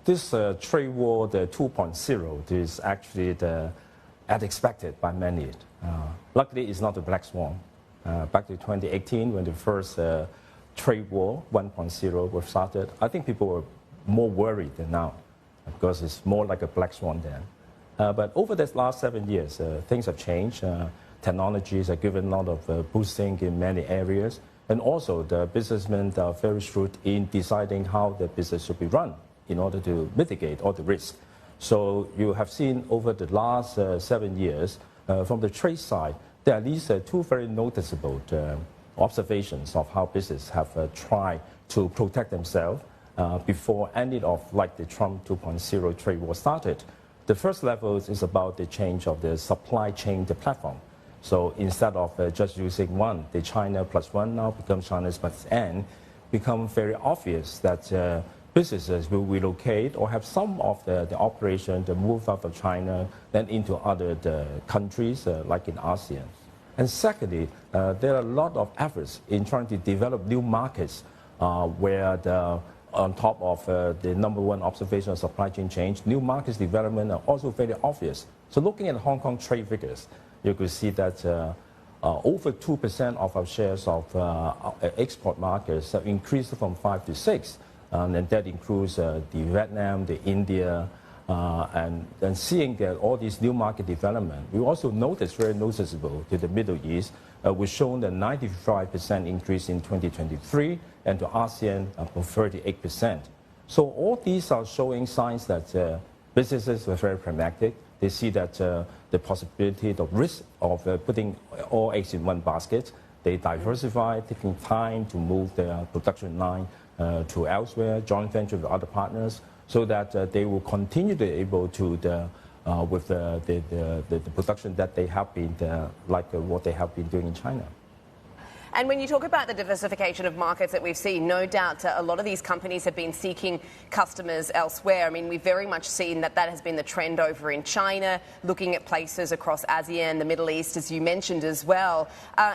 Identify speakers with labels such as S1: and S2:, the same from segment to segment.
S1: this trade war, the 2.0, is actually as expected by many. Luckily, it's not a black swan. Back to 2018, when the first trade war 1.0 was started, I think people were more worried than now because it's more like a black swan then. But over the last 7 years, things have changed. Technologies have given a lot of boosting in many areas. And also, the businessmen are very shrewd in deciding how the business should be run in order to mitigate all the risk. So you have seen over the last 7 years, from the trade side, there are at least two very noticeable observations of how business have tried to protect themselves before any of like the Trump 2.0 trade war started. The first level is about the change of the supply chain, the platform. So instead of just using one, the China plus one now becomes China plus N, become very obvious that businesses will relocate or have some of the operation to move out of China then into other countries like in ASEAN. And secondly, there are a lot of efforts in trying to develop new markets where on top of the number one observation of supply chain change, new markets development are also very obvious. So looking at Hong Kong trade figures, you could see that over 2% of our shares of export markets have increased from 5 to 6. And that includes the Vietnam, the India, and seeing all these new market development. We also noticed very noticeable to the Middle East, we've shown a 95% increase in 2023, and to ASEAN for 38%. So all these are showing signs that businesses were very pragmatic. They see that the possibility, the risk of putting all eggs in one basket. They diversify, taking time to move their production line to elsewhere, joint venture with other partners, so that they will continue to be able to with the production that they have been like what they have been doing in China.
S2: And when you talk about the diversification of markets that we've seen, no doubt a lot of these companies have been seeking customers elsewhere. I mean, we've very much seen that has been the trend over in China, looking at places across ASEAN, the Middle East, as you mentioned as well.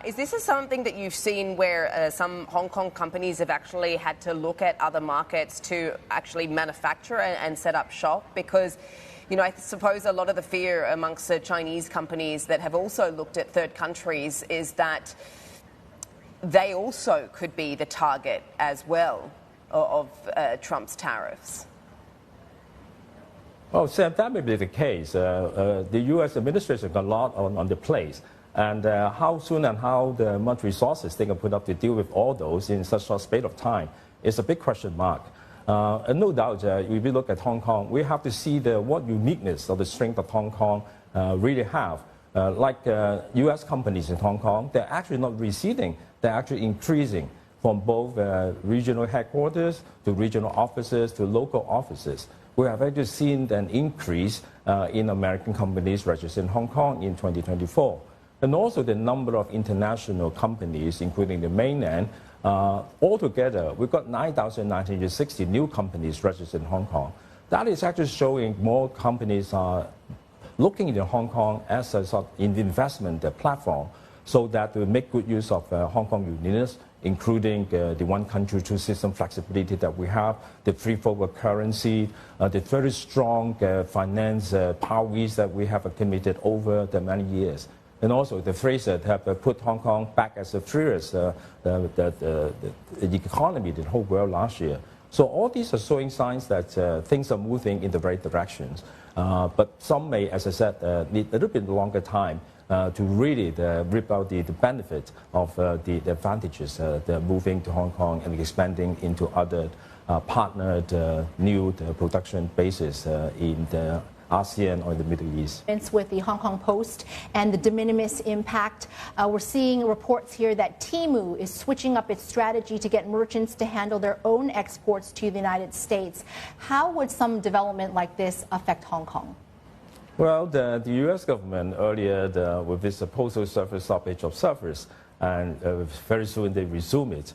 S2: Is this something that you've seen where some Hong Kong companies have actually had to look at other markets to actually manufacture and set up shop? Because I suppose a lot of the fear amongst the Chinese companies that have also looked at third countries is that they also could be the target as well of Trump's tariffs.
S1: Well, Sam, that may be the case. The U.S. administration got a lot on the plate. And how soon and how much resources they can put up to deal with all those in such a space of time is a big question mark. And no doubt, if we look at Hong Kong, we have to see what uniqueness or the strength of Hong Kong really have. Like U.S. companies in Hong Kong, they're actually not receding, they're actually increasing from both regional headquarters to regional offices to local offices. We have actually seen an increase in American companies registered in Hong Kong in 2024. And also the number of international companies, including the mainland, altogether, we've got 9,960 new companies registered in Hong Kong. That is actually showing more companies are looking into Hong Kong as a sort of investment platform so that we make good use of Hong Kong uniqueness, including the one country, two system flexibility that we have, the free flow of currency, the very strong finance powers that we have accumulated over the many years. And also the phrase that have put Hong Kong back as the freest the economy in the whole world last year. So all these are showing signs that things are moving in the right directions. But some may, as I said, need a little bit longer time to really reap out the benefit of the advantages they're moving to Hong Kong and expanding into other partnered new production bases in the ASEAN or the Middle East.
S3: With the Hong Kong Post and the de minimis impact, we're seeing reports here that Temu is switching up its strategy to get merchants to handle their own exports to the United States. How would some development like this affect Hong Kong?
S1: Well, the U.S. government earlier with this postal service stoppage of service, and very soon they resume it.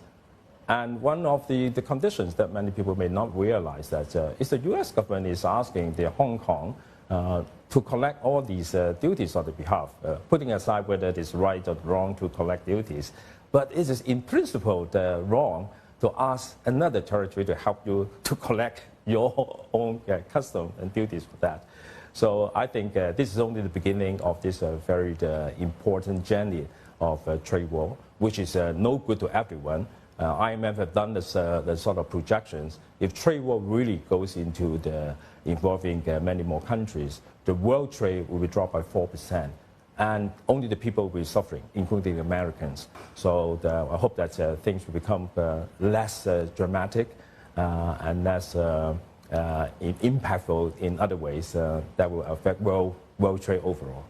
S1: And one of the conditions that many people may not realize that is the U.S. government is asking the Hong Kong to collect all these duties on their behalf, putting aside whether it is right or wrong to collect duties. But it is in principle wrong to ask another territory to help you to collect your own custom and duties for that. So I think this is only the beginning of this very important journey of trade war, which is no good to everyone. IMF have done this, the sort of projections. If trade war really goes into involving many more countries, the world trade will be dropped by 4%. And only the people will be suffering, including the Americans. So I hope that things will become less dramatic and less impactful in other ways that will affect world trade overall.